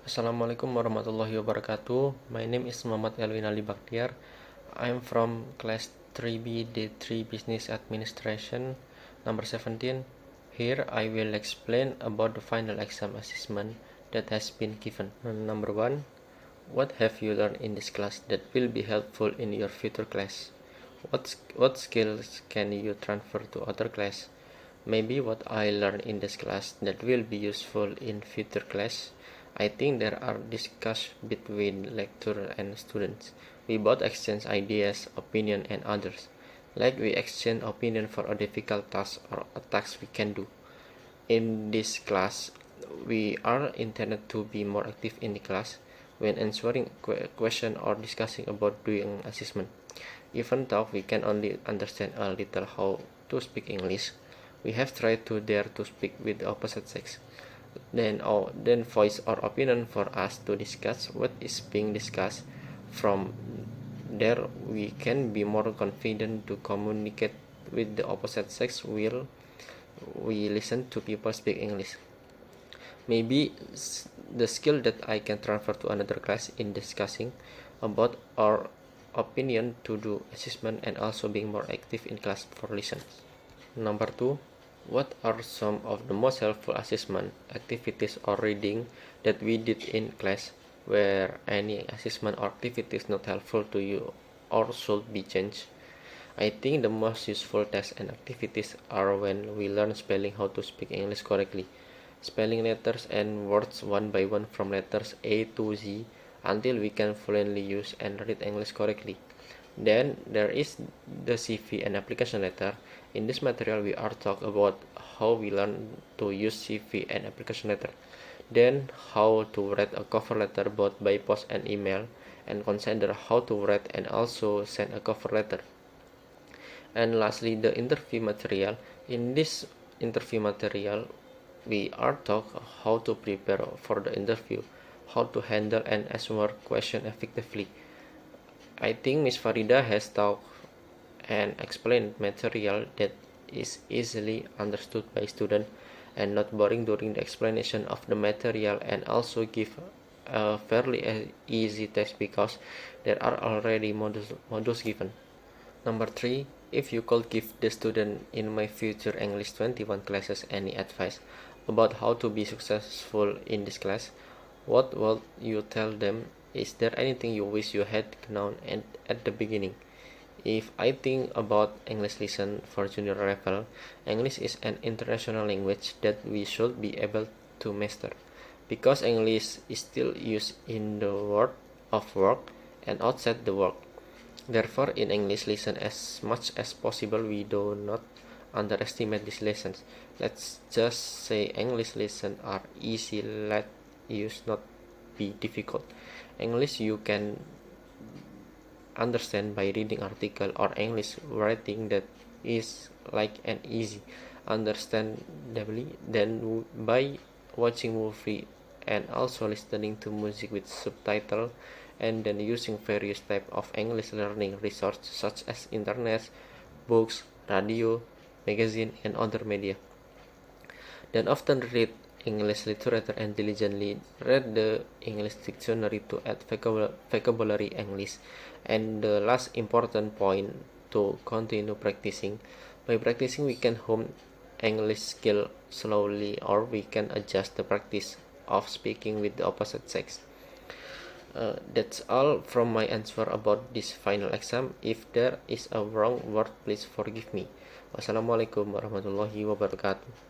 Assalamualaikum warahmatullahi wabarakatuh. My name is Muhammad Elwin Ali Bakhtiar. I'm from class 3B D3 Business Administration, number 17. Here I will explain about the final exam assessment that has been given. Number 1. What have you learned in this class that will be helpful in your future class? What skills can you transfer to other class? Maybe what I learned in this class that will be useful in future class. I think there are discussions between lecturer and students. We both exchange ideas, opinion, and others. Like we exchange opinion for a difficult task or a task we can do. In this class, we are intended to be more active in the class when answering question or discussing about doing assessment. Even though we can only understand a little how to speak English, we have tried to dare to speak with the opposite sex. Then voice our opinion for us to discuss what is being discussed. From there, we can be more confident to communicate with the opposite sex while we listen to people speak English. Maybe the skill that I can transfer to another class in discussing about our opinion to do assessment and also being more active in class for lessons. Number 2, what are some of the most helpful assessment activities or reading that we did in class where any assessment or activity is not helpful to you or should be changed? I think the most useful tests and activities are when we learn spelling, how to speak English correctly, spelling letters and words one by one from letters A to Z until we can fluently use and read English correctly. Then there is the CV and application letter. In this material, we are talk about how we learn to use CV and application letter. Then how to write a cover letter both by post and email, and consider how to write and also send a cover letter. And lastly, the interview material. In this interview material, we are taught how to prepare for the interview, how to handle and answer question effectively. I think Miss Farida has taught and explained material that is easily understood by students and not boring during the explanation of the material, and also give a fairly easy test because there are already modules given. Number 3, if you could give the student in my future English 21 classes any advice about how to be successful in this class, what would you tell them? Is there anything you wish you had known at the beginning? If I think about English lesson for junior level, English is an international language that we should be able to master, because English is still used in the world of work and outside the work. Therefore, in English lesson, as much as possible, we do not underestimate these lessons. Let's just say English lessons are easy, let use not be difficult. English you can understand by reading article or English writing that is like an easy understandably than by watching movie and also listening to music with subtitle, and then using various type of English learning resources such as internet, books, radio, magazine, and other media. Then often read English literature and diligently read the English dictionary to add vocabulary English. And the last important point, to continue practicing. By practicing, we can hone English skill slowly, or we can adjust the practice of speaking with the opposite sex. That's all from my answer about this final exam. If there is a wrong word, please forgive me. Wassalamualaikum warahmatullahi wabarakatuh.